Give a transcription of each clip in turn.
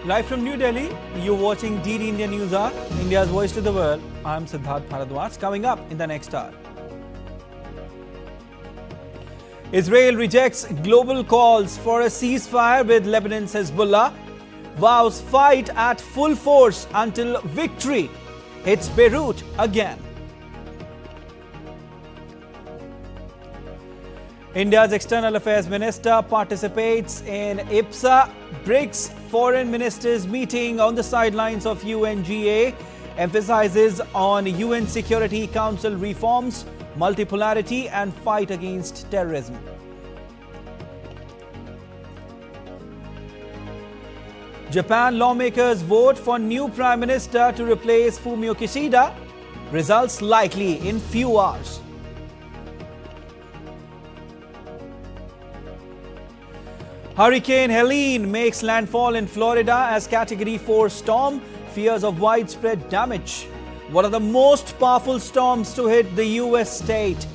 Live from New Delhi, you're watching DD India News Hour, India's voice to the world. I'm Siddharth Bharadwaj. Coming up in the next hour. Israel rejects global calls for a ceasefire with Lebanon's Hezbollah. Vows fight at full force until victory hits Beirut again. India's External Affairs Minister participates in IPSA BRICS Foreign Ministers meeting on the sidelines of UNGA, emphasizes on UN Security Council reforms, multipolarity and fight against terrorism. Japan lawmakers vote for new Prime Minister to replace Fumio Kishida. Results likely in few hours. Hurricane Helene makes landfall in Florida as Category 4 storm. Fears of widespread damage. One of the most powerful storms to hit the US state.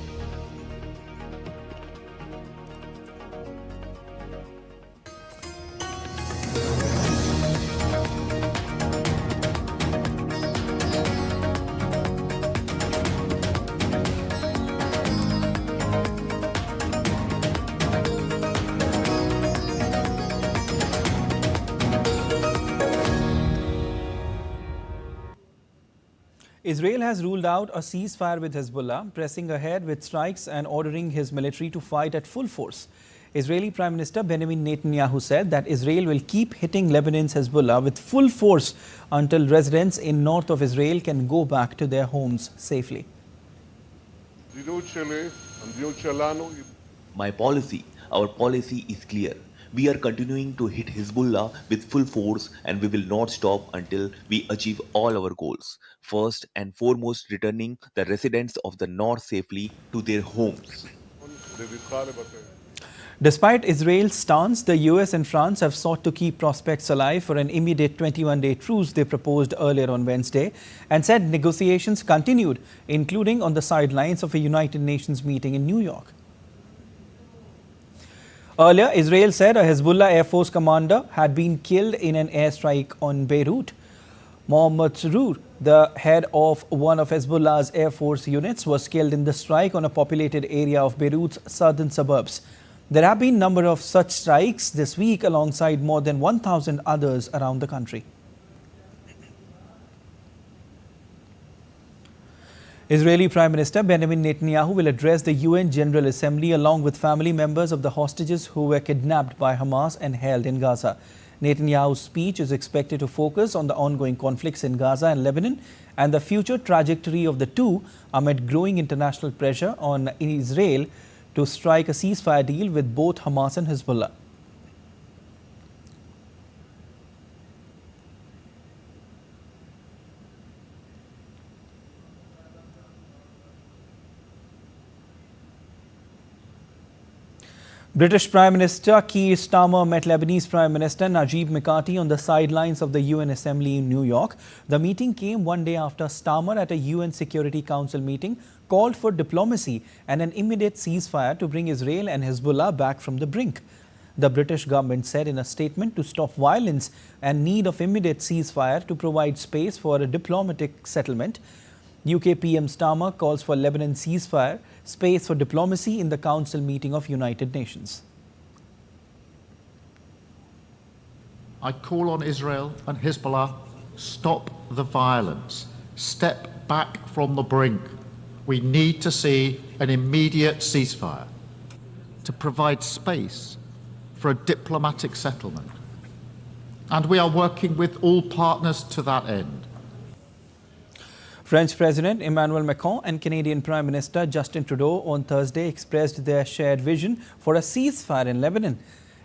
Israel has ruled out a ceasefire with Hezbollah, pressing ahead with strikes and ordering his military to fight at full force. Israeli Prime Minister Benjamin Netanyahu said that Israel will keep hitting Lebanon's Hezbollah with full force until residents in north of Israel can go back to their homes safely. My policy, our policy is clear. We are continuing to hit Hezbollah with full force and we will not stop until we achieve all our goals. First and foremost, returning the residents of the north safely to their homes. Despite Israel's stance, the US and France have sought to keep prospects alive for an immediate 21-day truce they proposed earlier on Wednesday and said negotiations continued, including on the sidelines of a United Nations meeting in New York. Earlier, Israel said a Hezbollah Air Force commander had been killed in an airstrike on Beirut. Mohammad Surur, the head of one of Hezbollah's Air Force units, was killed in the strike on a populated area of Beirut's southern suburbs. There have been a number of such strikes this week alongside more than 1,000 others around the country. Israeli Prime Minister Benjamin Netanyahu will address the UN General Assembly along with family members of the hostages who were kidnapped by Hamas and held in Gaza. Netanyahu's speech is expected to focus on the ongoing conflicts in Gaza and Lebanon and the future trajectory of the two amid growing international pressure on Israel to strike a ceasefire deal with both Hamas and Hezbollah. British Prime Minister Keir Starmer met Lebanese Prime Minister Najib Mikati on the sidelines of the UN Assembly in New York. The meeting came one day after Starmer at a UN Security Council meeting called for diplomacy and an immediate ceasefire to bring Israel and Hezbollah back from the brink. The British government said in a statement to stop violence and need of immediate ceasefire to provide space for a diplomatic settlement. UK PM Starmer calls for Lebanon ceasefire, space for diplomacy in the Council meeting of United Nations. I call on Israel and Hezbollah, stop the violence, step back from the brink. We need to see an immediate ceasefire to provide space for a diplomatic settlement. And we are working with all partners to that end. French President Emmanuel Macron and Canadian Prime Minister Justin Trudeau on Thursday expressed their shared vision for a ceasefire in Lebanon.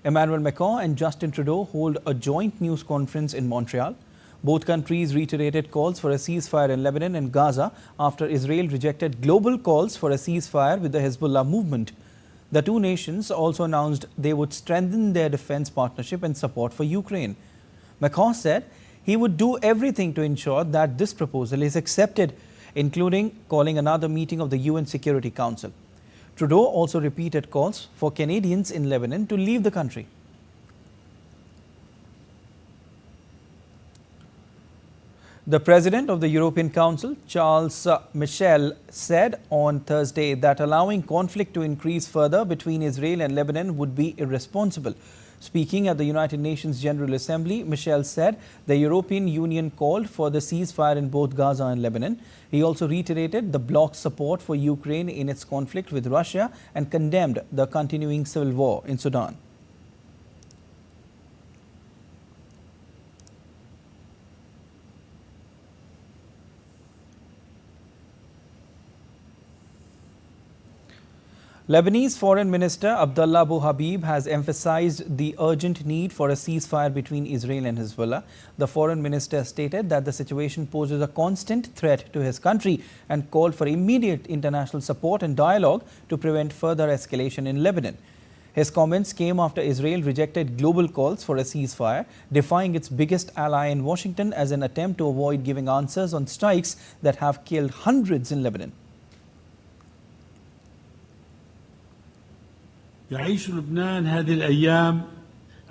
Emmanuel Macron and Justin Trudeau hold a joint news conference in Montreal. Both countries reiterated calls for a ceasefire in Lebanon and Gaza after Israel rejected global calls for a ceasefire with the Hezbollah movement. The two nations also announced they would strengthen their defense partnership and support for Ukraine. Macron said he would do everything to ensure that this proposal is accepted, including calling another meeting of the UN Security Council. Trudeau also repeated calls for Canadians in Lebanon to leave the country. The President of the European Council, Charles Michel, said on Thursday that allowing conflict to increase further between Israel and Lebanon would be irresponsible. Speaking at the United Nations General Assembly, Michel said the European Union called for the ceasefire in both Gaza and Lebanon. He also reiterated the bloc's support for Ukraine in its conflict with Russia and condemned the continuing civil war in Sudan. Lebanese Foreign Minister Abdullah Abu Habib has emphasized the urgent need for a ceasefire between Israel and Hezbollah. The Foreign Minister stated that the situation poses a constant threat to his country and called for immediate international support and dialogue to prevent further escalation in Lebanon. His comments came after Israel rejected global calls for a ceasefire, defying its biggest ally in Washington as an attempt to avoid giving answers on strikes that have killed hundreds in Lebanon.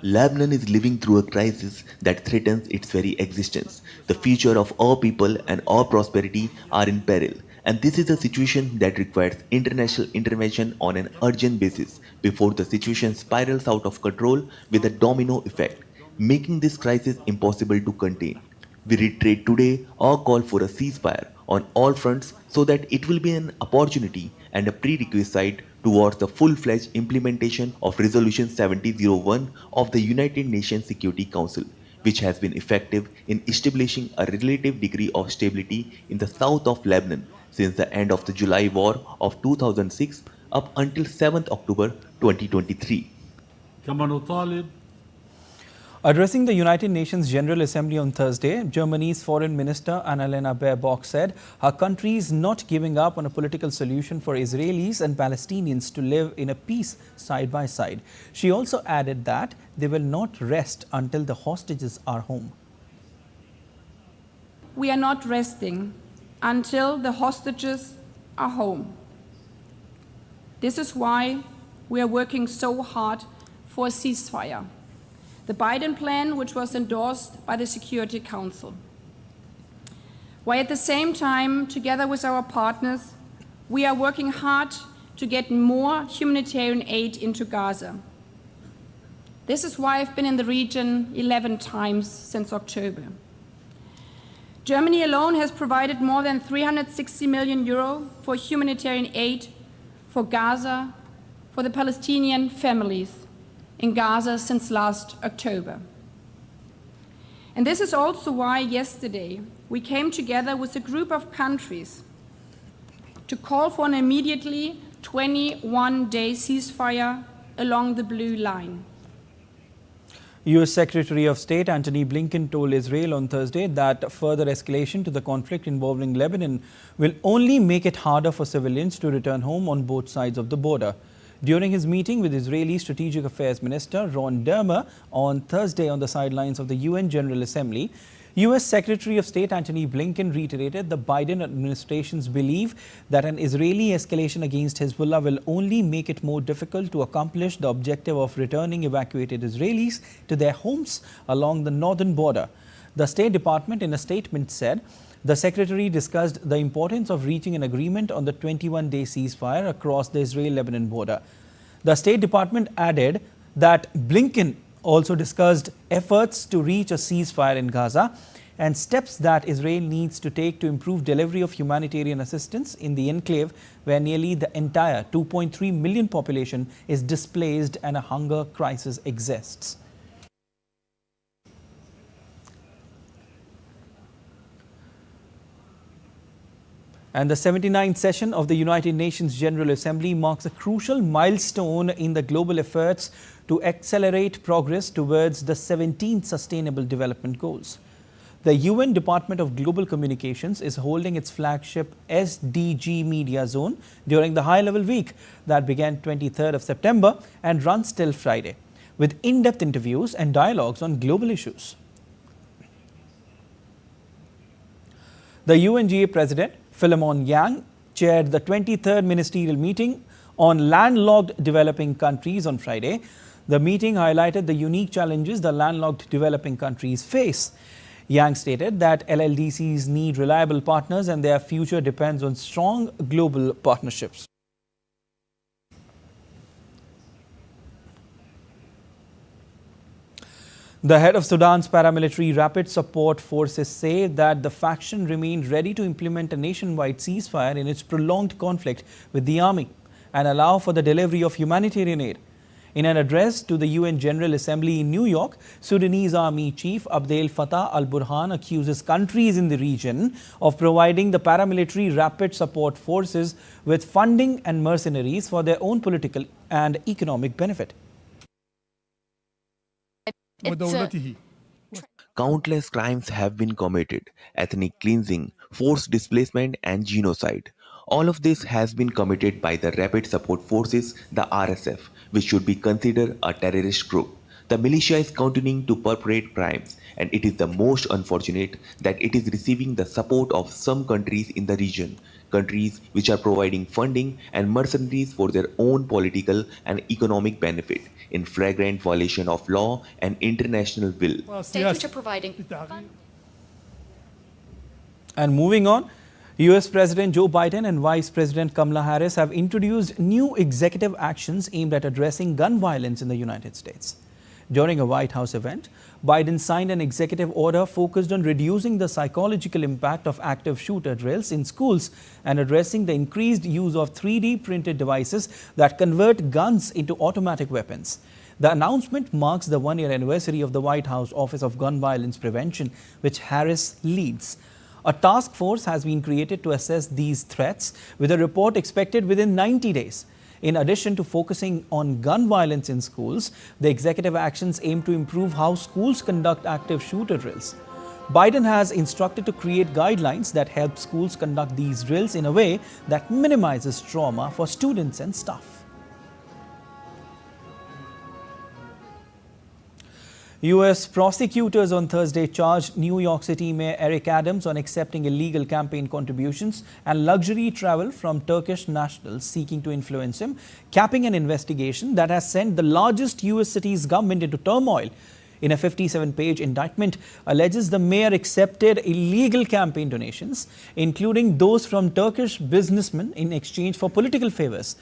Lebanon is living through a crisis that threatens its very existence. The future of our people and our prosperity are in peril. And this is a situation that requires international intervention on an urgent basis before the situation spirals out of control with a domino effect, making this crisis impossible to contain. We reiterate today our call for a ceasefire on all fronts so that it will be an opportunity and a prerequisite towards the full-fledged implementation of Resolution 7001 of the United Nations Security Council, which has been effective in establishing a relative degree of stability in the south of Lebanon since the end of the July War of 2006 up until 7th October 2023. Addressing the United Nations General Assembly on Thursday, Germany's Foreign Minister Annalena Baerbock said her country is not giving up on a political solution for Israelis and Palestinians to live in a peace side by side. She also added that they will not rest until the hostages are home. We are not resting until the hostages are home. This is why we are working so hard for a ceasefire. The Biden plan, which was endorsed by the Security Council. While at the same time, together with our partners, we are working hard to get more humanitarian aid into Gaza. This is why I've been in the region 11 times since October. Germany alone has provided more than 360 million euro for humanitarian aid for Gaza, for the Palestinian families in Gaza since last October. And this is also why yesterday we came together with a group of countries to call for an immediately 21-day ceasefire along the blue line. U.S. Secretary of State Antony Blinken told Israel on Thursday that further escalation to the conflict involving Lebanon will only make it harder for civilians to return home on both sides of the border. During his meeting with Israeli Strategic Affairs Minister Ron Dermer on Thursday on the sidelines of the UN General Assembly, U.S. Secretary of State Antony Blinken reiterated the Biden administration's belief that an Israeli escalation against Hezbollah will only make it more difficult to accomplish the objective of returning evacuated Israelis to their homes along the northern border. The State Department in a statement said, the Secretary discussed the importance of reaching an agreement on the 21-day ceasefire across the Israel-Lebanon border. The State Department added that Blinken also discussed efforts to reach a ceasefire in Gaza and steps that Israel needs to take to improve delivery of humanitarian assistance in the enclave where nearly the entire 2.3 million population is displaced and a hunger crisis exists. And the 79th session of the United Nations General Assembly marks a crucial milestone in the global efforts to accelerate progress towards the 17 Sustainable Development Goals. The UN Department of Global Communications is holding its flagship SDG Media Zone during the high-level week that began 23rd of September and runs till Friday, with in-depth interviews and dialogues on global issues. The UNGA President, Philemon Yang, chaired the 23rd Ministerial Meeting on landlocked developing countries on Friday. The meeting highlighted the unique challenges the landlocked developing countries face. Yang stated that LLDCs need reliable partners and their future depends on strong global partnerships. The head of Sudan's paramilitary rapid support forces say that the faction remained ready to implement a nationwide ceasefire in its prolonged conflict with the army and allow for the delivery of humanitarian aid. In an address to the UN General Assembly in New York, Sudanese Army Chief Abdel Fattah al-Burhan accuses countries in the region of providing the paramilitary rapid support forces with funding and mercenaries for their own political and economic benefit. Countless crimes have been committed: ethnic cleansing, forced displacement, and genocide. All of this has been committed by the Rapid Support Forces, the RSF, which should be considered a terrorist group. The militia is continuing to perpetrate crimes, and it is the most unfortunate that it is receiving the support of some countries in the region, countries which are providing funding and mercenaries for their own political and economic benefit, in flagrant violation of law and international will. States which are providing And moving on, US President Joe Biden and Vice President Kamala Harris have introduced new executive actions aimed at addressing gun violence in the United States. During a White House event, Biden signed an executive order focused on reducing the psychological impact of active shooter drills in schools and addressing the increased use of 3D printed devices that convert guns into automatic weapons. The announcement marks the one-year anniversary of the White House Office of Gun Violence Prevention, which Harris leads. A task force has been created to assess these threats, with a report expected within 90 days. In addition to focusing on gun violence in schools, the executive actions aim to improve how schools conduct active shooter drills. Biden has instructed to create guidelines that help schools conduct these drills in a way that minimizes trauma for students and staff. US prosecutors on Thursday charged New York City Mayor Eric Adams on accepting illegal campaign contributions and luxury travel from Turkish nationals seeking to influence him, capping an investigation that has sent the largest US city's government into turmoil. In a 57-page indictment, alleges the mayor accepted illegal campaign donations, including those from Turkish businessmen in exchange for political favors.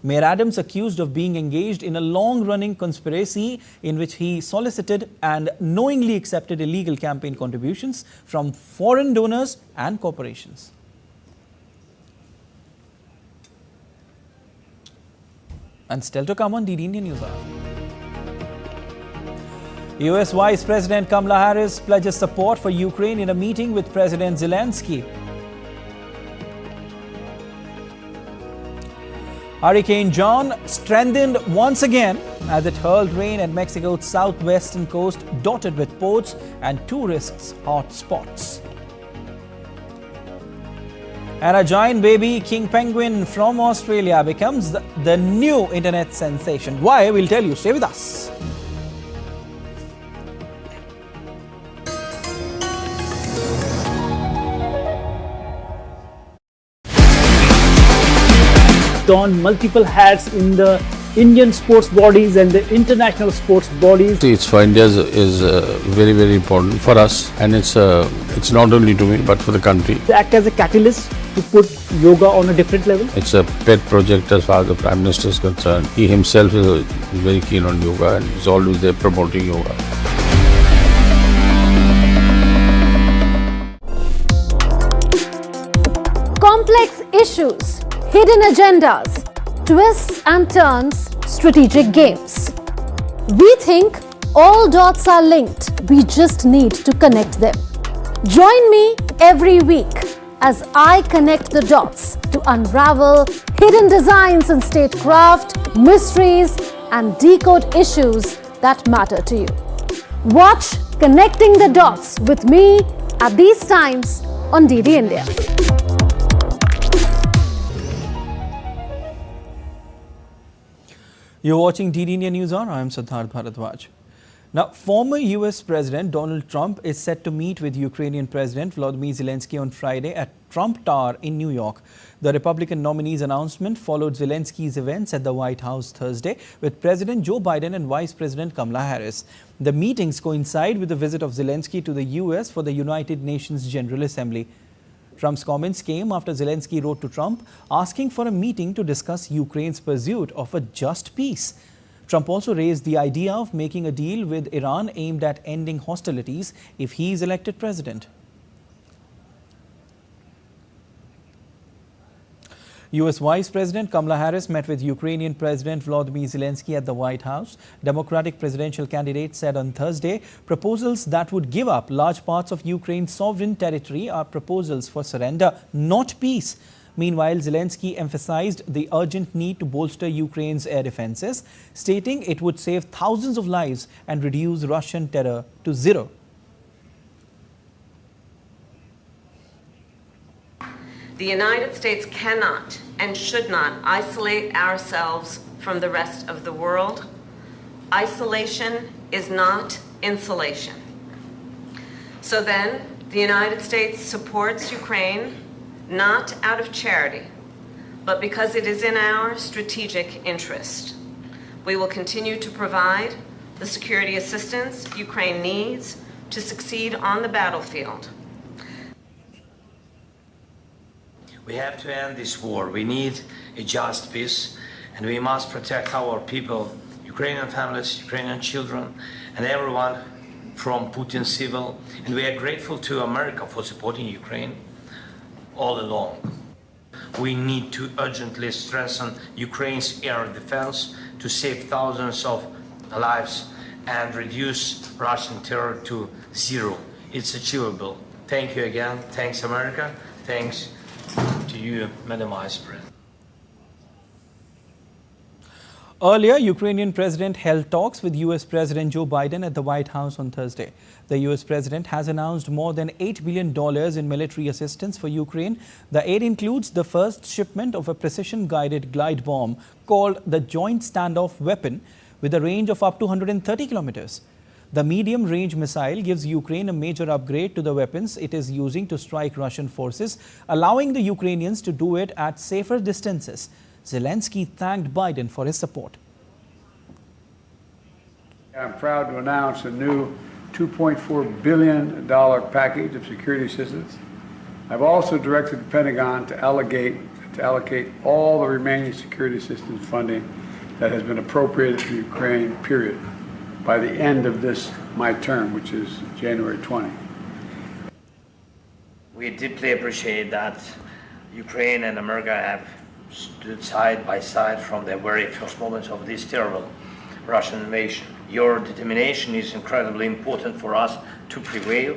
Mayor Adams accused of being engaged in a long-running conspiracy in which he solicited and knowingly accepted illegal campaign contributions from foreign donors and corporations. And still to come on DD Indian News Hour. US Vice President Kamala Harris pledges support for Ukraine in a meeting with President Zelensky. Hurricane John strengthened once again as it hurled rain at Mexico's southwestern coast, dotted with ports and tourists' hot spots. And a giant baby king penguin from Australia becomes the new internet sensation. Why? We'll tell you. Stay with us. On multiple hats in the Indian sports bodies and the international sports bodies. It's for India is very, very important for us, and it's not only to me but for the country. They act as a catalyst to put yoga on a different level. It's a pet project as far as the Prime Minister is concerned. He himself is very keen on yoga and he's always there promoting yoga. Complex issues, hidden agendas, twists and turns, strategic games. We think all dots are linked. We just need to connect them. Join me every week as I connect the dots to unravel hidden designs in statecraft, mysteries, and decode issues that matter to you. Watch Connecting the Dots with me at these times on DD India. You're watching DD India News Hour. I am Prasar Bharati. Now, former US President Donald Trump is set to meet with Ukrainian President Volodymyr Zelensky on Friday at Trump Tower in New York. The Republican nominee's announcement followed Zelensky's events at the White House Thursday with President Joe Biden and Vice President Kamala Harris. The meetings coincide with the visit of Zelensky to the US for the United Nations General Assembly. Trump's comments came after Zelensky wrote to Trump asking for a meeting to discuss Ukraine's pursuit of a just peace. Trump also raised the idea of making a deal with Iran aimed at ending hostilities if he is elected president. US Vice President Kamala Harris met with Ukrainian President Volodymyr Zelensky at the White House. Democratic presidential candidate said on Thursday proposals that would give up large parts of Ukraine's sovereign territory are proposals for surrender, not peace. Meanwhile, Zelensky emphasized the urgent need to bolster Ukraine's air defenses, stating it would save thousands of lives and reduce Russian terror to zero. The United States cannot and should not isolate ourselves from the rest of the world. Isolation is not insulation. So then, the United States supports Ukraine not out of charity, but because it is in our strategic interest. We will continue to provide the security assistance Ukraine needs to succeed on the battlefield. We have to end this war. We need a just peace, and we must protect our people, Ukrainian families, Ukrainian children, and everyone from Putin's civil. And we are grateful to America for supporting Ukraine all along. We need to urgently strengthen Ukraine's air defense to save thousands of lives and reduce Russian terror to zero. It's achievable. Thank you again. Thanks, America. Thanks to you, Madam Vice President. Earlier, Ukrainian president held talks with US President Joe Biden at the White House on Thursday. The US president has announced more than $8 billion in military assistance for Ukraine. The aid includes the first shipment of a precision-guided glide bomb called the Joint Standoff Weapon with a range of up to 130 kilometers. The medium-range missile gives Ukraine a major upgrade to the weapons it is using to strike Russian forces, allowing the Ukrainians to do it at safer distances. Zelensky thanked Biden for his support. I'm proud to announce a new $2.4 billion package of security assistance. I've also directed the Pentagon to allocate all the remaining security assistance funding that has been appropriated for Ukraine, period, by the end of my term, which is January 20. We deeply appreciate that Ukraine and America have stood side by side from the very first moments of this terrible Russian invasion. Your determination is incredibly important for us to prevail.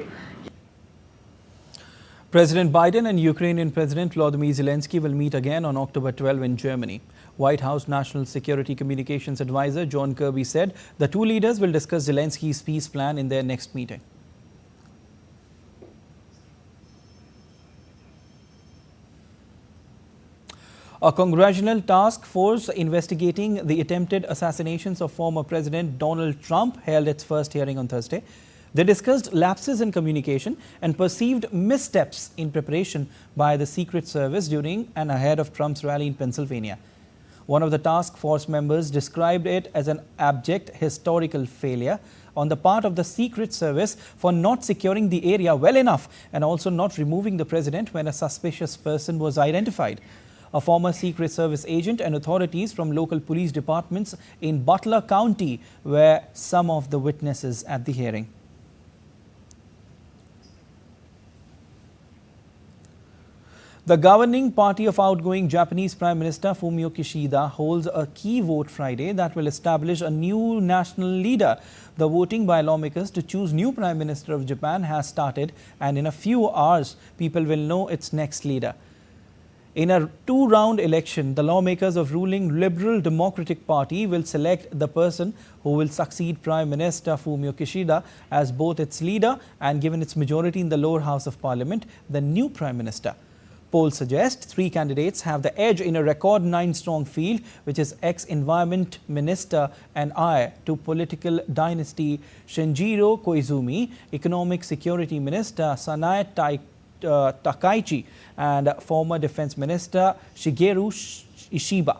President Biden and Ukrainian President Volodymyr Zelensky will meet again on October 12 in Germany. White House National Security Communications Advisor John Kirby said the two leaders will discuss Zelensky's peace plan in their next meeting. A congressional task force investigating the attempted assassinations of former President Donald Trump held its first hearing on Thursday. They discussed lapses in communication and perceived missteps in preparation by the Secret Service during and ahead of Trump's rally in Pennsylvania. One of the task force members described it as an abject historical failure on the part of the Secret Service for not securing the area well enough and also not removing the president when a suspicious person was identified. A former Secret Service agent and authorities from local police departments in Butler County were some of the witnesses at the hearing. The governing party of outgoing Japanese Prime Minister Fumio Kishida holds a key vote Friday that will establish a new national leader. The voting by lawmakers to choose new Prime Minister of Japan has started, and in a few hours, people will know its next leader. In a two-round election, the lawmakers of ruling Liberal Democratic Party will select the person who will succeed Prime Minister Fumio Kishida as both its leader and, given its majority in the lower house of parliament, the new Prime Minister. Polls suggest 3 candidates have the edge in a record 9-strong field, which is ex-Environment Minister and heir to political dynasty Shinjiro Koizumi, Economic Security Minister Sanae Takaichi, and former Defense Minister Shigeru Ishiba.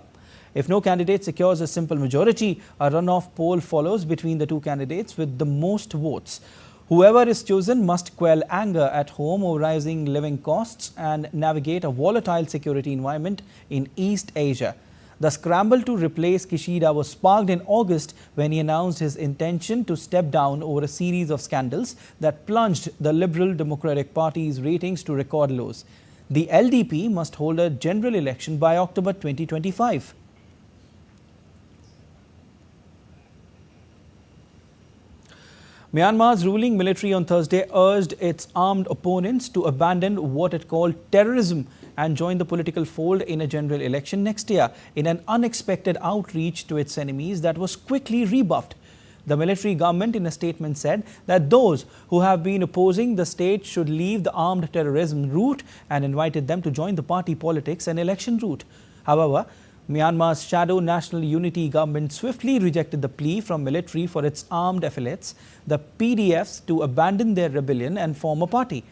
If no candidate secures a simple majority, a runoff poll follows between the 2 candidates with the most votes. Whoever is chosen must quell anger at home over rising living costs and navigate a volatile security environment in East Asia. The scramble to replace Kishida was sparked in August when he announced his intention to step down over a series of scandals that plunged the Liberal Democratic Party's ratings to record lows. The LDP must hold a general election by October 2025. Myanmar's ruling military on Thursday urged its armed opponents to abandon what it called terrorism and join the political fold in a general election next year in an unexpected outreach to its enemies that was quickly rebuffed. The military government in a statement said that those who have been opposing the state should leave the armed terrorism route and invited them to join the party politics and election route. However, Myanmar's shadow National Unity government swiftly rejected the plea from military for its armed affiliates, the PDFs, to abandon their rebellion and form a party.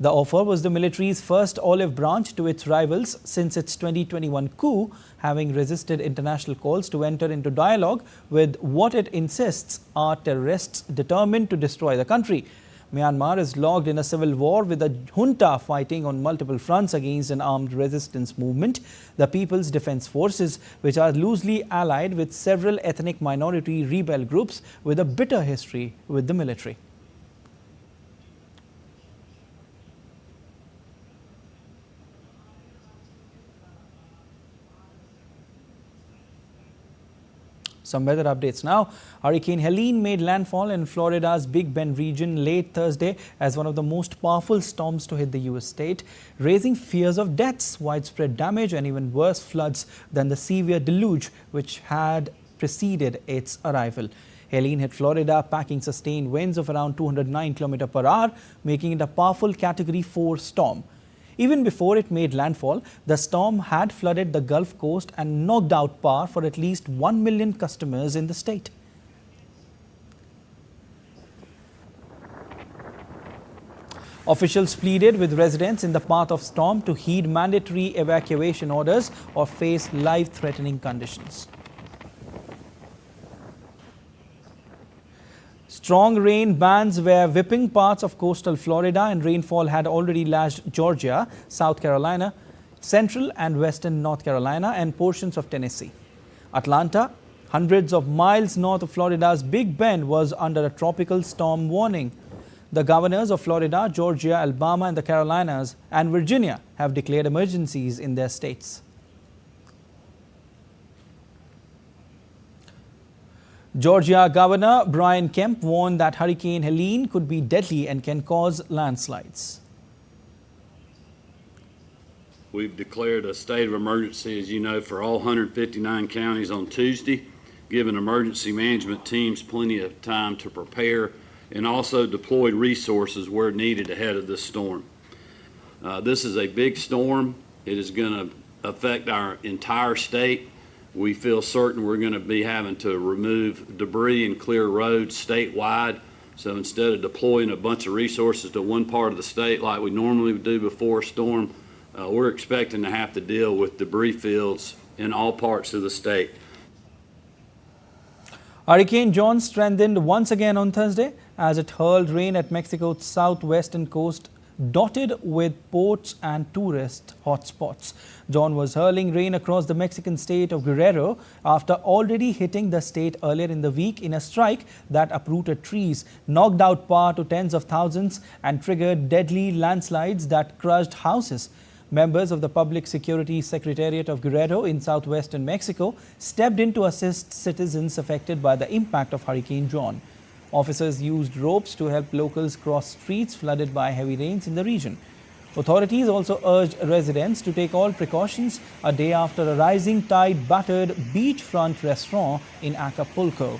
The offer was the military's first olive branch to its rivals since its 2021 coup, having resisted international calls to enter into dialogue with what it insists are terrorists determined to destroy the country. Myanmar is locked in a civil war with the junta fighting on multiple fronts against an armed resistance movement, the People's Defense Forces, which are loosely allied with several ethnic minority rebel groups with a bitter history with the military. Some weather updates now. Hurricane Helene made landfall in Florida's Big Bend region late Thursday as one of the most powerful storms to hit the U.S. state, raising fears of deaths, widespread damage and even worse floods than the severe deluge which had preceded its arrival. Helene hit Florida, packing sustained winds of around 209 km per hour, making it a powerful Category 4 storm. Even before it made landfall, the storm had flooded the Gulf Coast and knocked out power for at least 1 million customers in the state. Officials pleaded with residents in the path of storm to heed mandatory evacuation orders or face life-threatening conditions. Strong rain bands were whipping parts of coastal Florida, and rainfall had already lashed Georgia, South Carolina, central and western North Carolina, and portions of Tennessee. Atlanta, hundreds of miles north of Florida's Big Bend, was under a tropical storm warning. The governors of Florida, Georgia, Alabama, and the Carolinas and Virginia have declared emergencies in their states. Georgia Governor Brian Kemp warned that Hurricane Helene could be deadly and can cause landslides. We've declared a state of emergency, as you know, for all 159 counties on Tuesday, giving emergency management teams plenty of time to prepare and also deployed resources where needed ahead of this storm. This is a big storm. It is going to affect our entire state. We feel certain we're going to be having to remove debris and clear roads statewide. So instead of deploying a bunch of resources to one part of the state like we normally would do before a storm, we're expecting to have to deal with debris fields in all parts of the state. Hurricane John strengthened once again on Thursday as it hurled rain at Mexico's southwestern coast, dotted with ports and tourist hotspots. John was hurling rain across the Mexican state of Guerrero after already hitting the state earlier in the week in a strike that uprooted trees, knocked out power to tens of thousands, and triggered deadly landslides that crushed houses. Members of the Public Security Secretariat of Guerrero in southwestern Mexico stepped in to assist citizens affected by the impact of Hurricane John. Officers used ropes to help locals cross streets flooded by heavy rains in the region. Authorities also urged residents to take all precautions a day after a rising tide battered beachfront restaurant in Acapulco.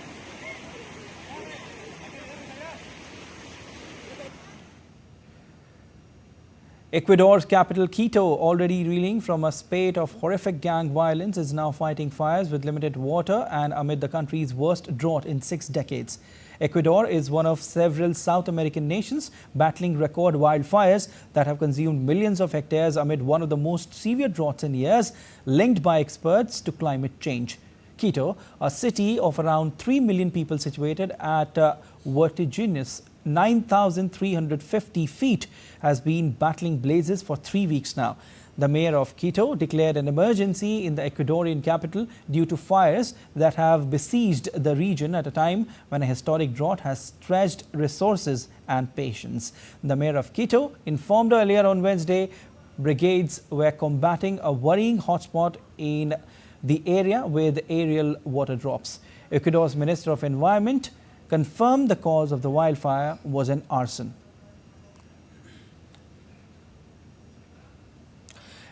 Ecuador's capital Quito, already reeling from a spate of horrific gang violence, is now fighting fires with limited water and amid the country's worst drought in 6 decades. Ecuador is one of several South American nations battling record wildfires that have consumed millions of hectares amid one of the most severe droughts in years, linked by experts to climate change. Quito, a city of around 3 million people situated at vertiginous 9,350 feet, has been battling blazes for 3 weeks now. The mayor of Quito declared an emergency in the Ecuadorian capital due to fires that have besieged the region at a time when a historic drought has stretched resources and patience. The mayor of Quito informed earlier on Wednesday brigades were combating a worrying hotspot in the area with aerial water drops. Ecuador's Minister of Environment confirmed the cause of the wildfire was an arson.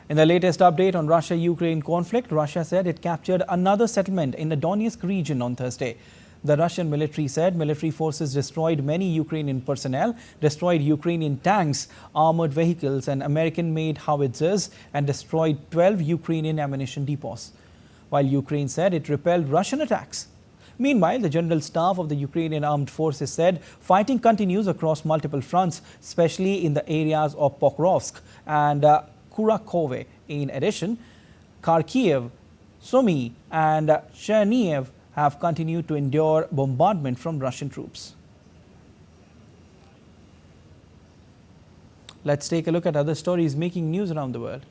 In the latest update on Russia-Ukraine conflict, Russia said it captured another settlement in the Donetsk region on Thursday. The Russian military said military forces destroyed many Ukrainian personnel, destroyed Ukrainian tanks, armored vehicles and American-made howitzers, and destroyed 12 Ukrainian ammunition depots, while Ukraine said it repelled Russian attacks. Meanwhile, the General Staff of the Ukrainian Armed Forces said fighting continues across multiple fronts, especially in the areas of Pokrovsk and Kurakhove. In addition, Kharkiv, Sumy and Chernihiv have continued to endure bombardment from Russian troops. Let's take a look at other stories making news around the world.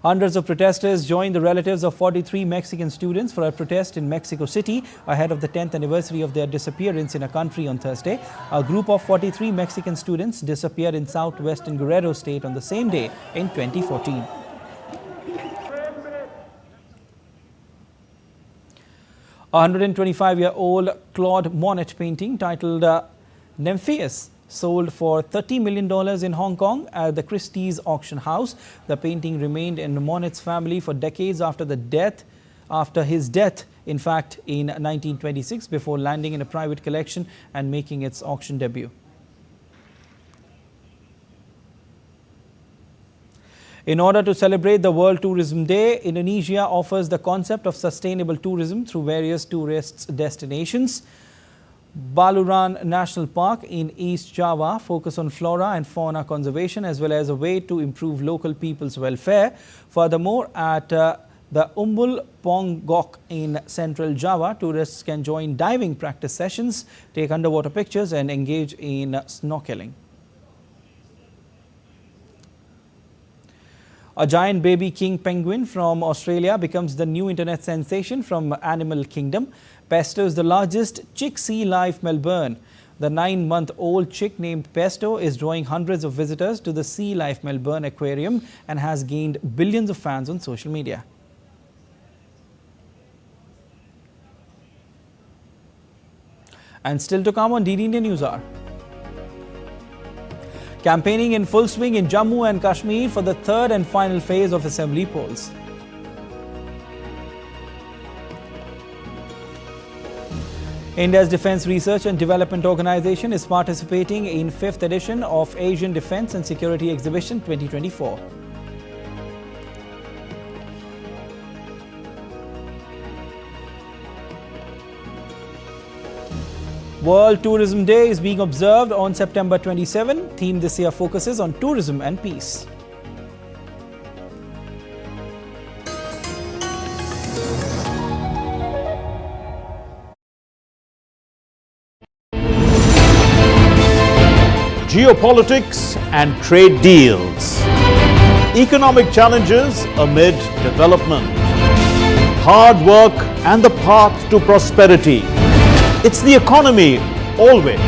Hundreds of protesters joined the relatives of 43 Mexican students for a protest in Mexico City ahead of the 10th anniversary of their disappearance in a country on Thursday. A group of 43 Mexican students disappeared in southwestern Guerrero state on the same day in 2014. A 125-year-old Claude Monet painting titled Nymphaeus sold for $30 million in Hong Kong at the Christie's auction house. The painting remained in Monet's family for decades after his death, in fact, in 1926, before landing in a private collection and making its auction debut. In order to celebrate the World Tourism Day, Indonesia offers the concept of sustainable tourism through various tourist destinations. Baluran National Park in East Java focus on flora and fauna conservation as well as a way to improve local people's welfare. Furthermore, at the Umbul Ponggok in Central Java, tourists can join diving practice sessions, take underwater pictures and engage in snorkeling. A giant baby king penguin from Australia becomes the new internet sensation from Animal Kingdom. Pesto is the largest chick sea life Melbourne. The 9-month-old chick named Pesto is drawing hundreds of visitors to the Sea Life Melbourne Aquarium and has gained billions of fans on social media. And still to come on DD India News Hour. Campaigning in full swing in Jammu and Kashmir for the third and final phase of assembly polls. India's Defence Research and Development Organization is participating in 5th edition of Asian Defence and Security Exhibition 2024. World Tourism Day is being observed on September 27. Theme this year focuses on tourism and peace. Geopolitics and trade deals. Economic challenges amid development. Hard work and the path to prosperity. It's the economy, always.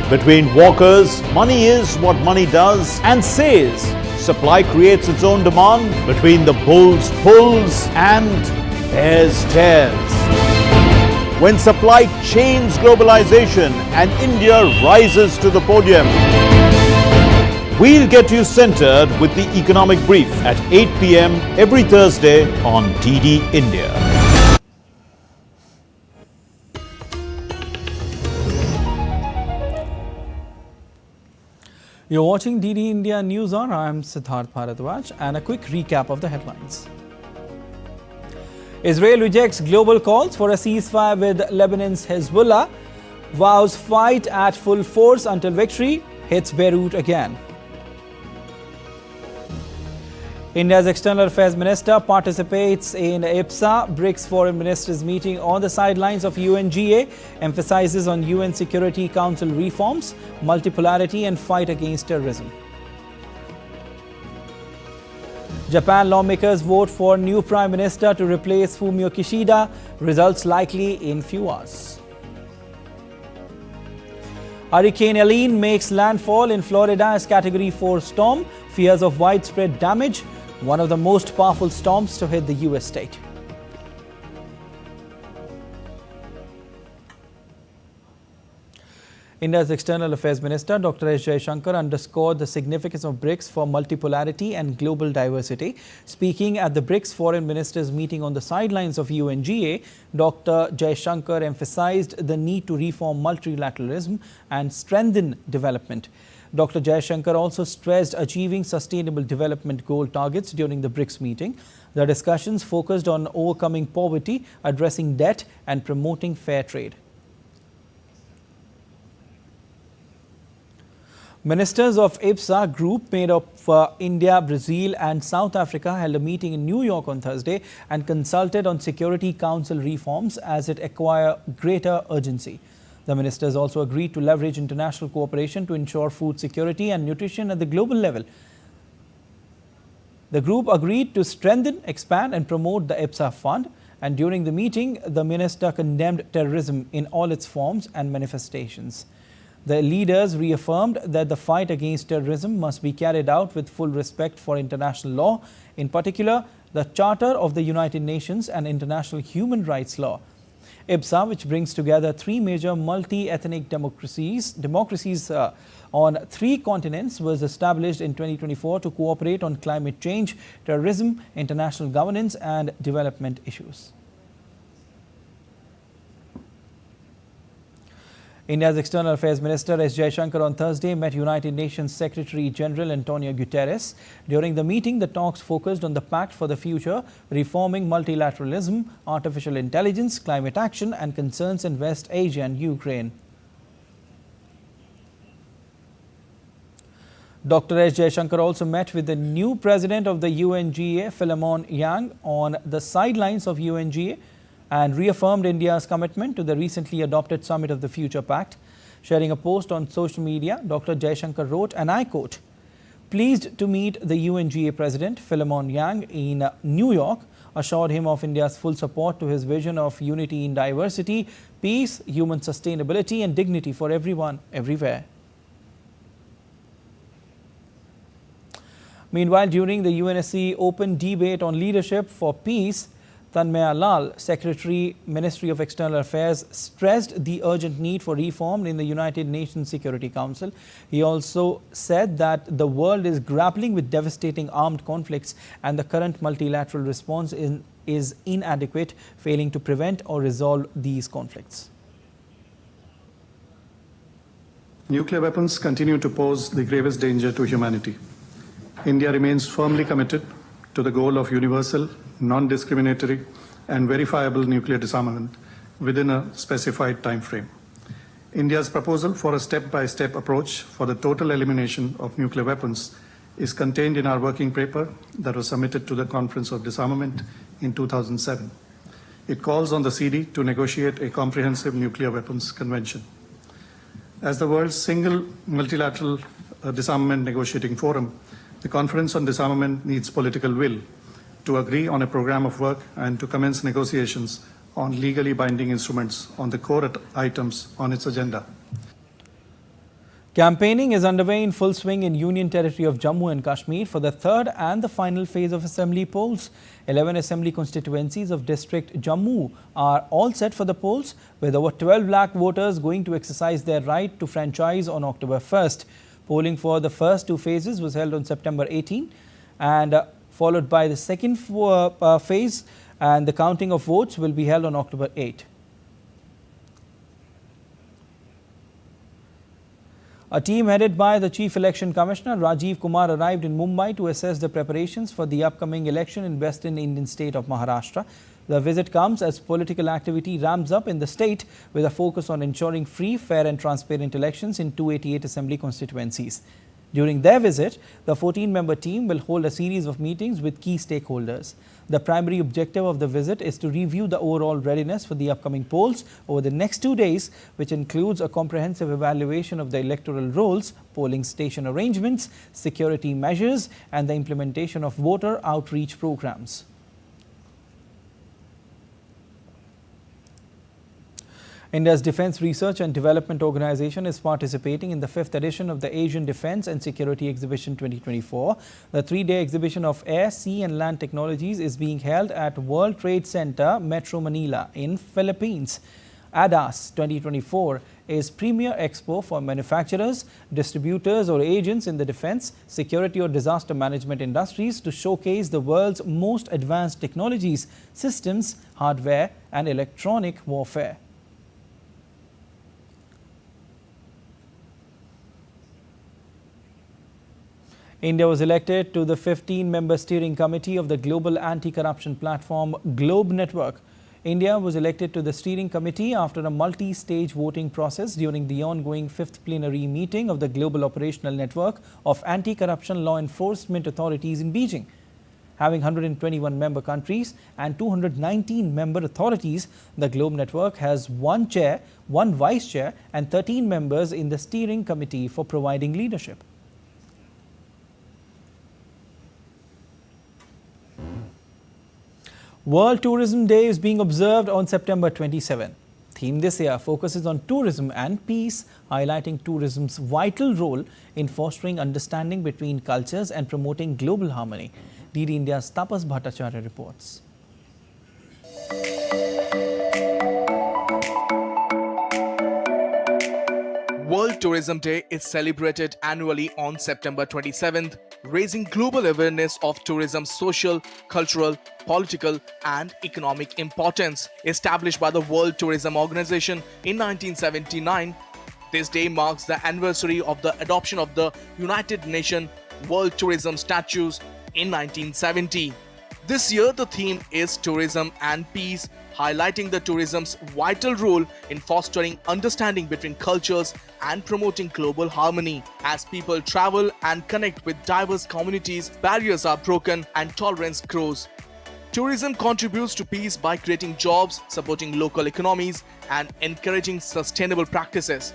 Between walkers, money is what money does and says. Supply creates its own demand. Between the bulls pulls and bears tears. When supply chains globalization and India rises to the podium. We'll get you centered with the Economic Brief at 8 p.m. every Thursday on DD India. You're watching DD India News Hour. I'm Siddharth Bharadwaj, and a quick recap of the headlines. Israel rejects global calls for a ceasefire with Lebanon's Hezbollah, vows fight at full force until victory, hits Beirut again. India's External Affairs Minister participates in IPSA BRICS Foreign Ministers meeting on the sidelines of UNGA, emphasizes on UN Security Council reforms, multipolarity and fight against terrorism. Japan lawmakers vote for new Prime Minister to replace Fumio Kishida, results likely in few hours. Hurricane Helene makes landfall in Florida as Category 4 storm, fears of widespread damage, one of the most powerful storms to hit the US state. India's External Affairs Minister Dr. S. Jaishankar underscored the significance of BRICS for multipolarity and global diversity. Speaking at the BRICS Foreign Ministers meeting on the sidelines of UNGA, Dr. Jaishankar emphasized the need to reform multilateralism and strengthen development. Dr. Jaishankar also stressed achieving sustainable development goal targets during the BRICS meeting. The discussions focused on overcoming poverty, addressing debt and promoting fair trade. Ministers of IPSA group made up of India, Brazil and South Africa held a meeting in New York on Thursday and consulted on Security Council reforms as it acquire greater urgency. The ministers also agreed to leverage international cooperation to ensure food security and nutrition at the global level. The group agreed to strengthen, expand and promote the IPSA fund, and during the meeting, the minister condemned terrorism in all its forms and manifestations. The leaders reaffirmed that the fight against terrorism must be carried out with full respect for international law, in particular the Charter of the United Nations and international human rights law. IPSA, which brings together three major multi-ethnic democracies on three continents, was established in 2024 to cooperate on climate change, terrorism, international governance and development issues. India's External Affairs Minister S. Jaishankar on Thursday met United Nations Secretary General Antonio Guterres. During the meeting, the talks focused on the Pact for the Future, reforming multilateralism, artificial intelligence, climate action and concerns in West Asia and Ukraine. Dr. S. Jaishankar also met with the new president of the UNGA, Philemon Yang, on the sidelines of UNGA, and reaffirmed India's commitment to the recently adopted Summit of the Future Pact. Sharing a post on social media, Dr. Jaishankar wrote, and I quote, "Pleased to meet the UNGA President Philemon Yang in New York, assured him of India's full support to his vision of unity in diversity, peace, human sustainability and dignity for everyone, everywhere." Meanwhile, during the UNSC Open Debate on Leadership for Peace, Tanmaya Lal, Secretary, Ministry of External Affairs, stressed the urgent need for reform in the United Nations Security Council. He also said that the world is grappling with devastating armed conflicts and the current multilateral response is inadequate, failing to prevent or resolve these conflicts. Nuclear weapons continue to pose the gravest danger to humanity. India remains firmly committed to the goal of universal, non-discriminatory and verifiable nuclear disarmament within a specified time frame. India's proposal for a step-by-step approach for the total elimination of nuclear weapons is contained in our working paper that was submitted to the Conference of Disarmament in 2007. It calls on the CD to negotiate a comprehensive nuclear weapons convention. As the world's single multilateral disarmament negotiating forum, the Conference on Disarmament needs political will to agree on a program of work and to commence negotiations on legally binding instruments on the core items on its agenda. Campaigning is underway in full swing in Union Territory of Jammu and Kashmir for the third and the final phase of assembly polls. 11 assembly constituencies of District Jammu are all set for the polls, with over 12 lakh voters going to exercise their right to franchise on October 1st. Polling for the first two phases was held on September 18 and followed by the second phase, and the counting of votes will be held on October 8. A team headed by the Chief Election Commissioner Rajiv Kumar arrived in Mumbai to assess the preparations for the upcoming election in western Indian state of Maharashtra. The visit comes as political activity ramps up in the state with a focus on ensuring free, fair and transparent elections in 288 assembly constituencies. During their visit, the 14-member team will hold a series of meetings with key stakeholders. The primary objective of the visit is to review the overall readiness for the upcoming polls over the next 2 days, which includes a comprehensive evaluation of the electoral rolls, polling station arrangements, security measures, and the implementation of voter outreach programs. India's Defence Research and Development Organization is participating in the 5th edition of the Asian Defence and Security Exhibition 2024. The 3-day exhibition of air, sea and land technologies is being held at World Trade Center, Metro Manila in Philippines. ADAS 2024 is premier expo for manufacturers, distributors or agents in the defence, security or disaster management industries to showcase the world's most advanced technologies, systems, hardware and electronic warfare. India was elected to the 15-member steering committee of the global anti-corruption platform Globe Network. India was elected to the steering committee after a multi-stage voting process during the ongoing 5th plenary meeting of the Global Operational Network of Anti-Corruption Law Enforcement Authorities in Beijing. Having 121 member countries and 219 member authorities, the Globe Network has 1 chair, 1 vice chair and 13 members in the steering committee for providing leadership. World Tourism Day is being observed on September 27. Theme this year focuses on tourism and peace, highlighting tourism's vital role in fostering understanding between cultures and promoting global harmony. DD India's Prasar Bharati reports. World Tourism Day is celebrated annually on September 27th, raising global awareness of tourism's social, cultural, political and economic importance. Established by the World Tourism Organization in 1979, this day marks the anniversary of the adoption of the United Nations World Tourism Statutes in 1970. This year, the theme is Tourism and Peace, highlighting the tourism's vital role in fostering understanding between cultures and promoting global harmony. As people travel and connect with diverse communities, barriers are broken and tolerance grows. Tourism contributes to peace by creating jobs, supporting local economies, and encouraging sustainable practices.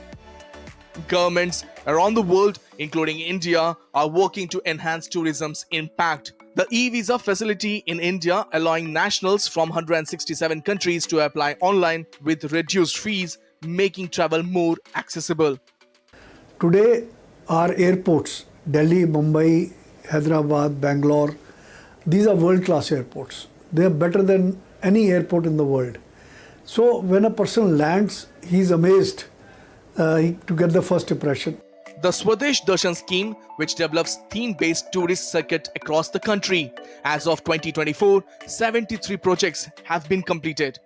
Governments around the world, including India, are working to enhance tourism's impact. The e-visa facility in India, allowing nationals from 167 countries to apply online with reduced fees, making travel more accessible. Today, our airports, Delhi, Mumbai, Hyderabad, Bangalore, these are world-class airports. They are better than any airport in the world. So when a person lands, he's amazed to get the first impression. The Swadesh Darshan scheme, which develops theme-based tourist circuit across the country. As of 2024, 73 projects have been completed.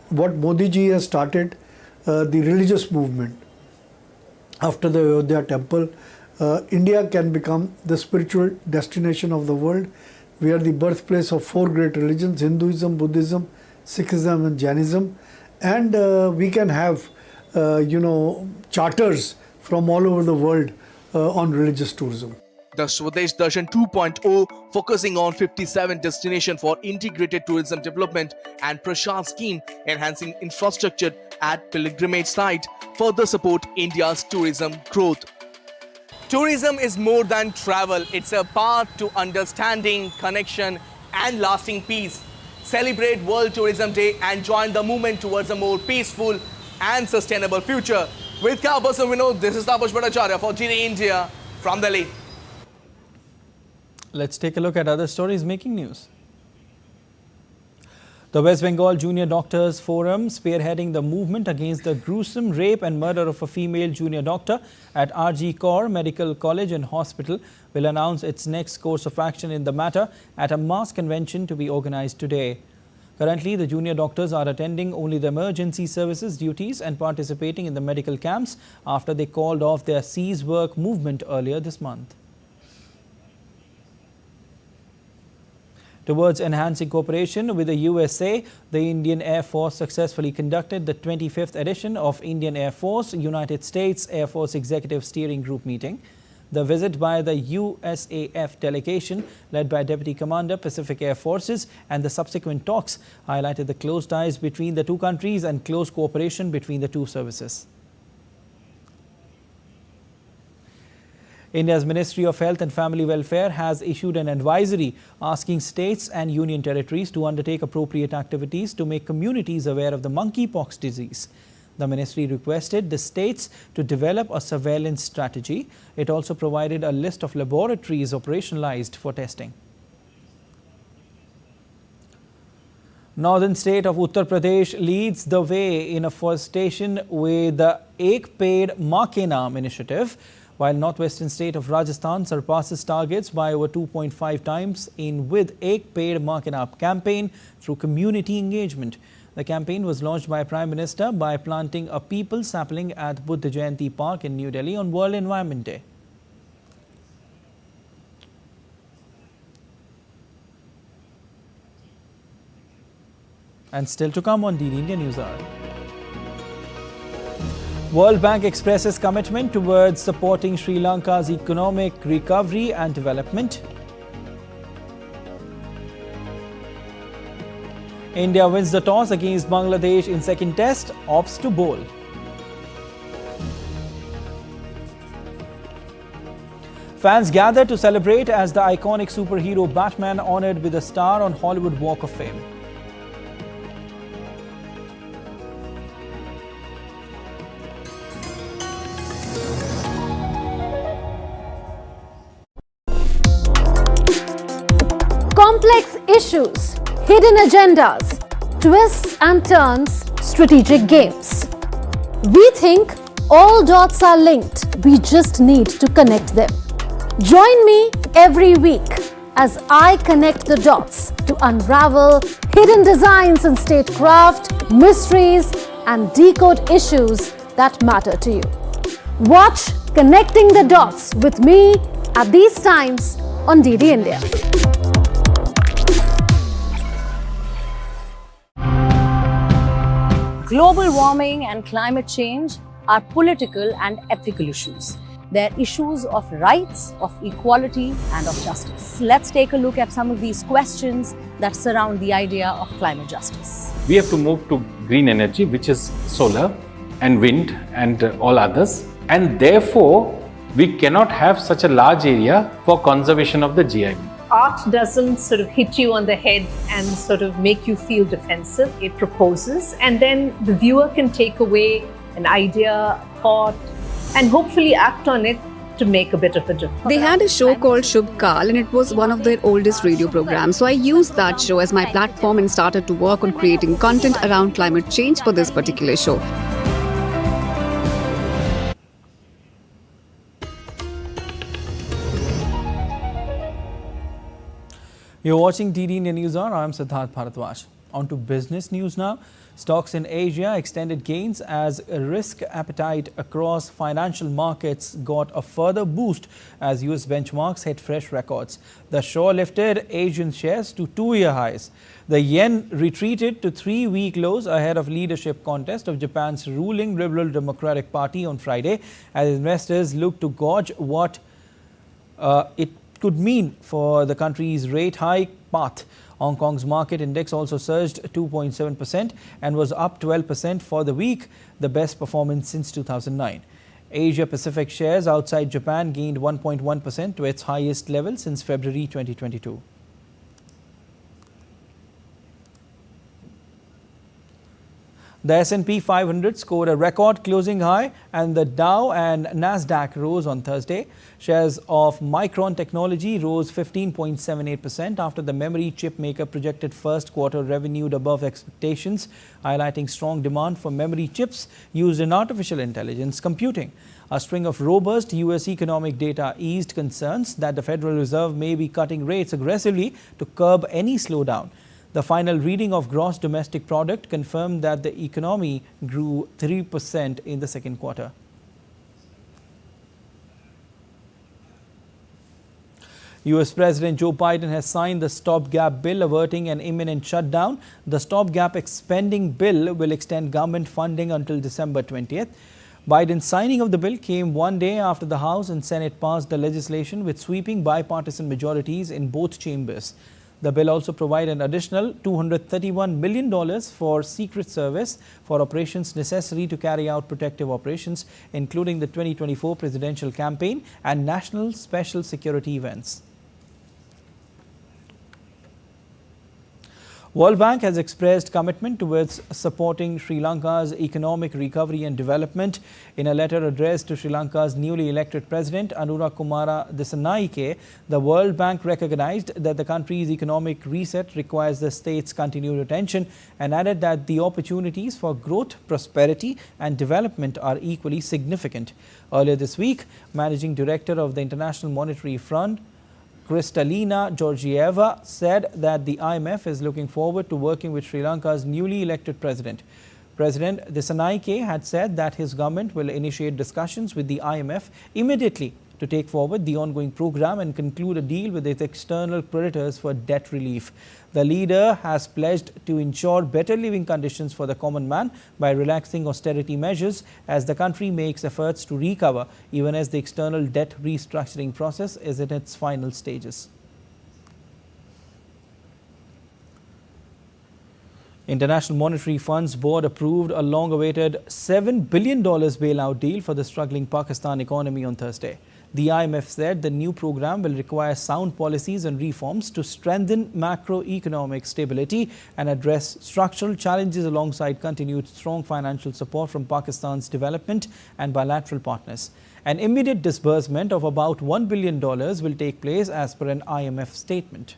What Modi ji has started, the religious movement. After the Ayodhya temple, India can become the spiritual destination of the world. We are the birthplace of 4 great religions, Hinduism, Buddhism, Sikhism and Jainism. And we can have, charters from all over the world on religious tourism. The Swadesh Darshan 2.0, focusing on 57 destinations for integrated tourism development, and Prasar scheme, enhancing infrastructure at pilgrimage site, further support India's tourism growth. Tourism is more than travel. It's a path to understanding, connection and lasting peace. Celebrate World Tourism Day and join the movement towards a more peaceful and sustainable future. With Kanpur, this is Prasar Bharati for DD India from Delhi. Let's take a look at other stories making news. The West Bengal Junior Doctors Forum, spearheading the movement against the gruesome rape and murder of a female junior doctor at RG Kaur Medical College and Hospital, will announce its next course of action in the matter at a mass convention to be organized today. Currently, the junior doctors are attending only the emergency services duties and participating in the medical camps after they called off their cease work movement earlier this month. Towards enhancing cooperation with the USA, the Indian Air Force successfully conducted the 25th edition of Indian Air Force United States Air Force Executive Steering Group meeting. The visit by the USAF delegation, led by Deputy Commander Pacific Air Forces, and the subsequent talks highlighted the close ties between the two countries and close cooperation between the two services. India's Ministry of Health and Family Welfare has issued an advisory asking states and union territories to undertake appropriate activities to make communities aware of the monkeypox disease. The ministry requested the states to develop a surveillance strategy. It also provided a list of laboratories operationalized for testing. Northern state of Uttar Pradesh leads the way in afforestation with the Ek Ped Maa Ke Naam initiative, while northwestern state of Rajasthan surpasses targets by over 2.5 times with Ek Ped Maa Ke Naam campaign through community engagement. The campaign was launched by Prime Minister by planting a peepal sapling at Buddha Jayanti Park in New Delhi on World Environment Day. And still to come on DD India News Hour. World Bank expresses commitment towards supporting Sri Lanka's economic recovery and development. India wins the toss against Bangladesh in second test, opts to bowl. Fans gather to celebrate as the iconic superhero Batman honored with a star on Hollywood Walk of Fame. Complex issues, hidden agendas, twists and turns, strategic games. We think all dots are linked. We just need to connect them. Join me every week as I connect the dots to unravel hidden designs in statecraft, mysteries, and decode issues that matter to you. Watch Connecting the Dots with me at these times on DD India. Global warming and climate change are political and ethical issues. They're issues of rights, of equality, and of justice. Let's take a look at some of these questions that surround the idea of climate justice. We have to move to green energy, which is solar and wind and all others. And therefore, we cannot have such a large area for conservation of the GIB. Art doesn't sort of hit you on the head and sort of make you feel defensive. It proposes, and then the viewer can take away an idea, a thought, and hopefully act on it to make a bit of a difference. They had a show called Shubh Kaal, and it was one of their oldest radio programs. So I used that show as my platform and started to work on creating content around climate change for this particular show. You're watching DD India News Hour. I'm Siddharth Bharadwaj. On to business news now. Stocks in Asia extended gains as risk appetite across financial markets got a further boost as US benchmarks hit fresh records. The show lifted Asian shares to two-year highs. The yen retreated to three-week lows ahead of leadership contest of Japan's ruling Liberal Democratic Party on Friday, as investors look to gauge what it could mean for the country's rate hike path. Hong Kong's market index also surged 2.7% and was up 12% for the week, the best performance since 2009. Asia Pacific shares outside Japan gained 1.1% to its highest level since February 2022. The S&P 500 scored a record closing high and the Dow and Nasdaq rose on Thursday. Shares of Micron Technology rose 15.78% after the memory chip maker projected first quarter revenued above expectations, highlighting strong demand for memory chips used in artificial intelligence computing. A string of robust US economic data eased concerns that the Federal Reserve may be cutting rates aggressively to curb any slowdown. The final reading of gross domestic product confirmed that the economy grew 3% in the second quarter. US President Joe Biden has signed the stopgap bill averting an imminent shutdown. The stopgap expending bill will extend government funding until December 20th. Biden's signing of the bill came one day after the House and Senate passed the legislation with sweeping bipartisan majorities in both chambers. The bill also provides an additional $231 million for Secret Service for operations necessary to carry out protective operations, including the 2024 presidential campaign and national special security events. World Bank has expressed commitment towards supporting Sri Lanka's economic recovery and development. In a letter addressed to Sri Lanka's newly elected President Anurakumara Dissanayake, the World Bank recognized that the country's economic reset requires the state's continued attention and added that the opportunities for growth, prosperity and development are equally significant. Earlier this week, Managing Director of the International Monetary Fund, Kristalina Georgieva, said that the IMF is looking forward to working with Sri Lanka's newly elected president. President Dissanayake had said that his government will initiate discussions with the IMF immediately to take forward the ongoing program and conclude a deal with its external creditors for debt relief. The leader has pledged to ensure better living conditions for the common man by relaxing austerity measures as the country makes efforts to recover, even as the external debt restructuring process is in its final stages. International Monetary Fund's board approved a long-awaited $7 billion bailout deal for the struggling Pakistan economy on Thursday. The IMF said the new program will require sound policies and reforms to strengthen macroeconomic stability and address structural challenges alongside continued strong financial support from Pakistan's development and bilateral partners. An immediate disbursement of about $1 billion will take place as per an IMF statement.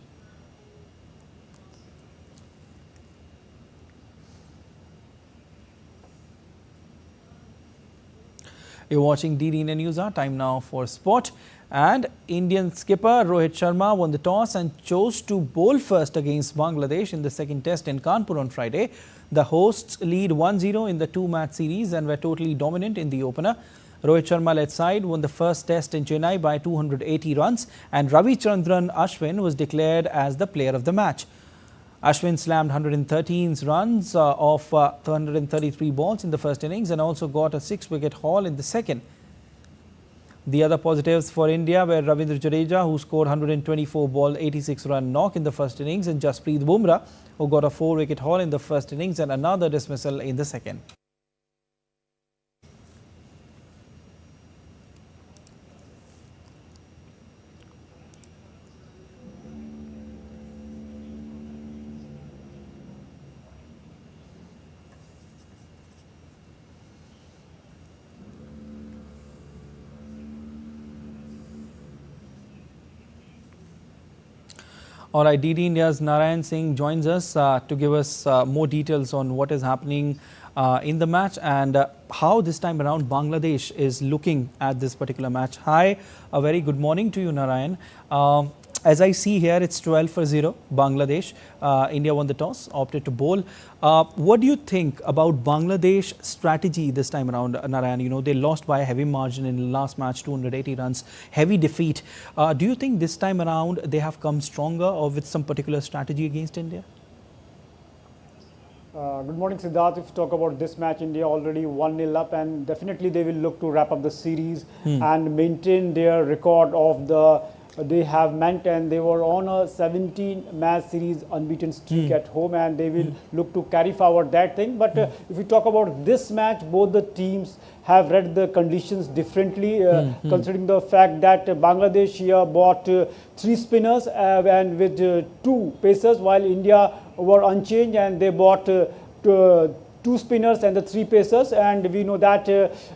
You're watching DD News Hour. Time now for sport. And Indian skipper Rohit Sharma won the toss and chose to bowl first against Bangladesh in the second test in Kanpur on Friday. The hosts lead 1-0 in the two-match series and were totally dominant in the opener. Rohit Sharma-led side won the first test in Chennai by 280 runs and Ravichandran Ashwin was declared as the player of the match. Ashwin slammed 113 runs off 133 balls in the first innings and also got a 6-wicket haul in the second. The other positives for India were Ravindra Jadeja, who scored 124 ball 86 run knock in the first innings, and Jasprit Bumrah, who got a 4-wicket haul in the first innings and another dismissal in the second. All right, DD India's Narayan Singh joins us to give us more details on what is happening in the match and how this time around Bangladesh is looking at this particular match. Hi, a very good morning to you, Narayan. As I see here, it's 12-0 Bangladesh. India won the toss, opted to bowl. What do you think about Bangladesh strategy this time around, Narayan? You know, they lost by a heavy margin in the last match, 280 runs, heavy defeat. Do you think this time around they have come stronger or with some particular strategy against India? Good morning, Siddharth. If you talk about this match, India already 1-0 up and definitely they will look to wrap up the series and maintain their record of the they have maintained. They were on a 17-match series unbeaten streak at home and they will look to carry forward that thing. But if we talk about this match, both the teams have read the conditions differently, considering the fact that Bangladesh here bought 3 spinners and with 2 pacers, while India were unchanged and they bought 2 2 spinners and the 3 pacers, and we know that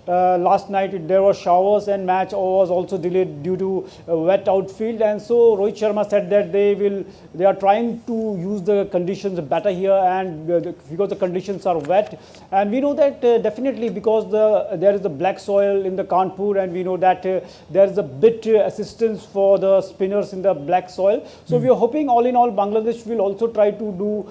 last night there were showers and match was also delayed due to wet outfield, and so Rohit Sharma said that they are trying to use the conditions better here, and because the conditions are wet, and we know that definitely because there is the black soil in the Kanpur, and we know that there is a bit assistance for the spinners in the black soil. So we are hoping all in all Bangladesh will also try to do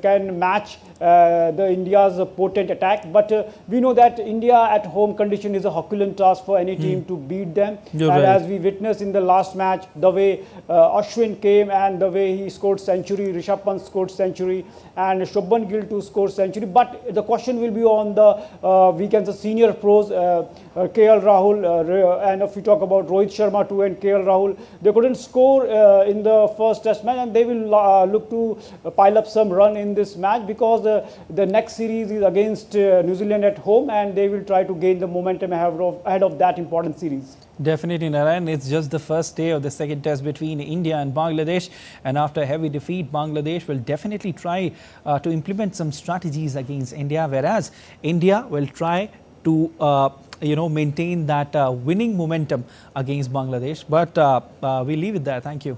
can match the India's potent attack, but we know that India at home condition is a Herculean task for any team to beat them. As we witnessed in the last match, the way Ashwin came and the way he scored century, Rishabh Pant scored century, and Shubman Gill too scored century. But the question will be on the we can say senior pros, KL Rahul, and if we talk about Rohit Sharma too and KL Rahul, they couldn't score in the first test match, and they will look to pile up some run in this match because the next series is against New Zealand at home, and they will try to gain the momentum ahead of that important series. Definitely, Narayan. It's just the first day of the second test between India and Bangladesh, and after a heavy defeat, Bangladesh will definitely try to implement some strategies against India, whereas India will try to maintain that winning momentum against Bangladesh. But we leave it there. Thank you.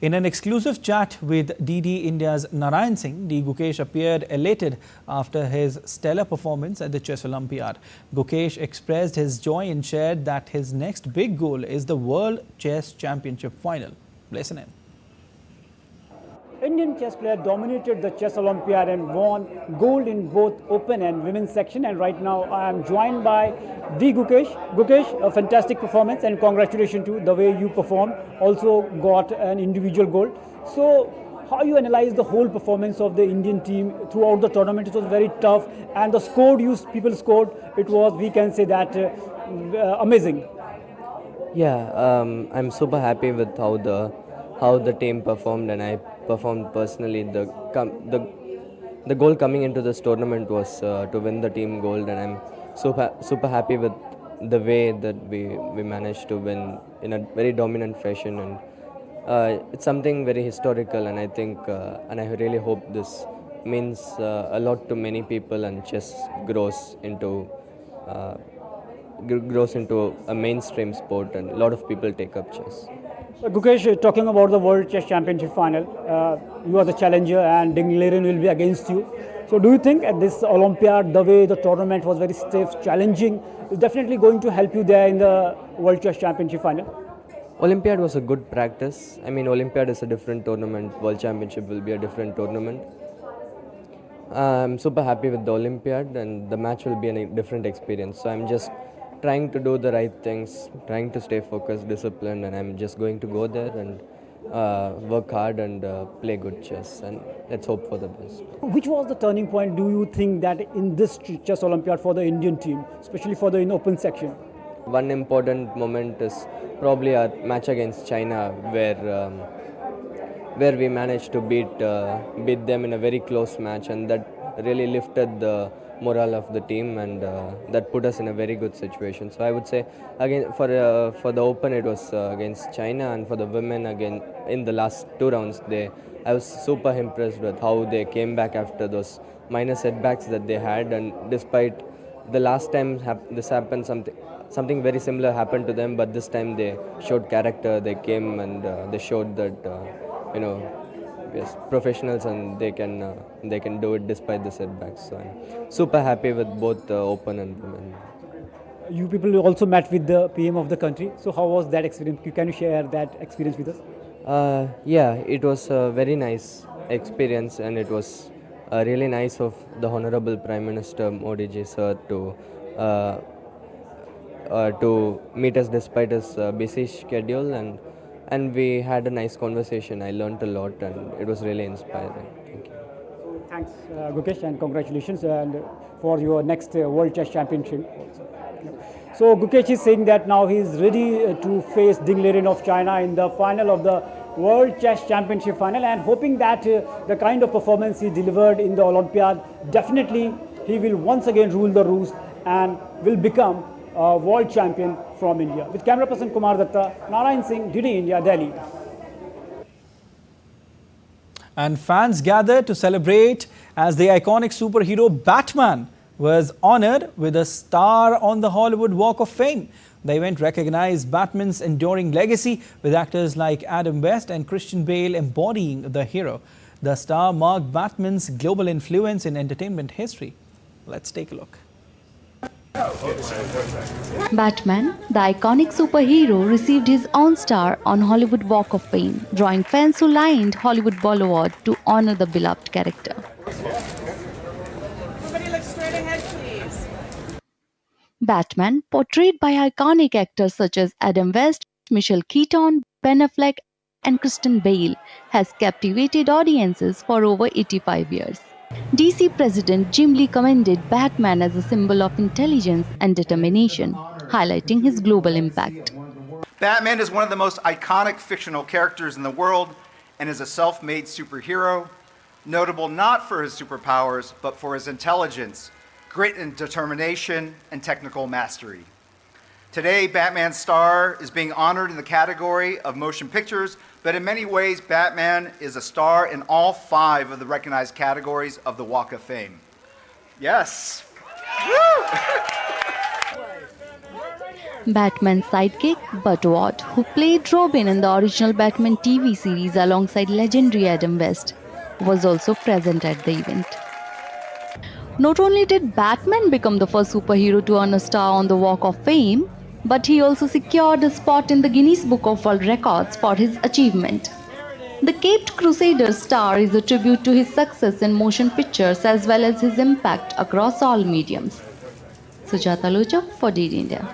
In an exclusive chat with DD India's Narayan Singh, D. Gukesh appeared elated after his stellar performance at the Chess Olympiad. Gukesh expressed his joy and shared that his next big goal is the World Chess Championship final. Listen in. Indian chess player dominated the Chess Olympiad and won gold in both open and women's section. And right now I am joined by D. Gukesh. Gukesh, a fantastic performance and congratulations to the way you performed. Also got an individual gold. So how you analyze the whole performance of the Indian team throughout the tournament? It was very tough, and the score people scored, it was, we can say that, amazing. Yeah, I'm super happy with how the team performed, and I performed personally. The goal coming into this tournament was to win the team gold, and I'm super happy with the way that we managed to win in a very dominant fashion, and it's something very historical, and I think and I really hope this means a lot to many people, and chess grows into a mainstream sport, and a lot of people take up chess. Gukesh, talking about the World Chess Championship final, you are the challenger and Dinglaren will be against you. So do you think at this Olympiad, the way the tournament was very stiff, challenging, is definitely going to help you there in the World Chess Championship final? Olympiad was a good practice. I mean, Olympiad is a different tournament. World Championship will be a different tournament. I'm super happy with the Olympiad, and the match will be a different experience. So I'm just trying to do the right things, trying to stay focused, disciplined, and I'm just going to go there and work hard and play good chess, and let's hope for the best. Which was the turning point, do you think, that in this Chess Olympiad for the Indian team, especially for the open section? One important moment is probably our match against China, where we managed to beat them in a very close match, and that really lifted the morale of the team, and that put us in a very good situation. So I would say again for the open it was against China, and for the women again in the last 2 rounds I was super impressed with how they came back after those minor setbacks that they had, and despite the last time this happened, something very similar happened to them, but this time they showed character. They came and they showed that yes, professionals, and they can do it despite the setbacks. So I'm super happy with both open and women. You people also met with the PM of the country. So how was that experience? Can you share that experience with us? Yeah, it was a very nice experience, and it was really nice of the Honorable Prime Minister Modi ji sir to meet us despite his busy schedule, and we had a nice conversation. I learned a lot, and it was really inspiring. Thank you. Thanks, Gukesh, and congratulations for your next World Chess Championship. So Gukesh is saying that now he is ready to face Dinglaren of China in the final of the World Chess Championship final, and hoping that the kind of performance he delivered in the Olympiad, definitely he will once again rule the roost and will become a world champion from India. With camera person Kumar Datta, Narayan Singh, DD India, Delhi. And fans gathered to celebrate as the iconic superhero Batman was honored with a star on the Hollywood Walk of Fame. The event recognized Batman's enduring legacy with actors like Adam West and Christian Bale embodying the hero. The star marked Batman's global influence in entertainment history. Let's take a look. Batman, the iconic superhero, received his own star on Hollywood Walk of Fame, drawing fans who lined Hollywood Boulevard to honor the beloved character. Somebody look straight ahead, please. Batman, portrayed by iconic actors such as Adam West, Michael Keaton, Ben Affleck, and Christian Bale, has captivated audiences for over 85 years. DC President Jim Lee commended Batman as a symbol of intelligence and determination, highlighting his global impact. Batman is one of the most iconic fictional characters in the world and is a self-made superhero, notable not for his superpowers, but for his intelligence, grit and determination, and technical mastery. Today, Batman's star is being honored in the category of motion pictures, but in many ways, Batman is a star in all 5 of the recognized categories of the Walk of Fame. Yes! Batman's sidekick, Burt Ward, who played Robin in the original Batman TV series alongside legendary Adam West, was also present at the event. Not only did Batman become the first superhero to earn a star on the Walk of Fame, but he also secured a spot in the Guinness Book of World Records for his achievement. The Caped Crusader star is a tribute to his success in motion pictures as well as his impact across all mediums. Sujata Locha for DD India.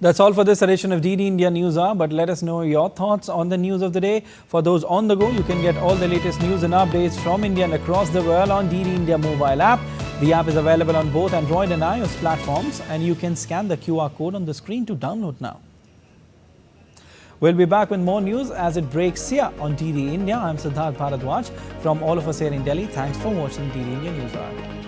That's all for this edition of DD India News Hour, but let us know your thoughts on the news of the day. For those on the go, you can get all the latest news and updates from India and across the world on DD India mobile app. The app is available on both Android and iOS platforms, and you can scan the QR code on the screen to download now. We'll be back with more news as it breaks here on DD India. I'm Siddharth Bharadwaj. From all of us here in Delhi, thanks for watching DD India News Hour.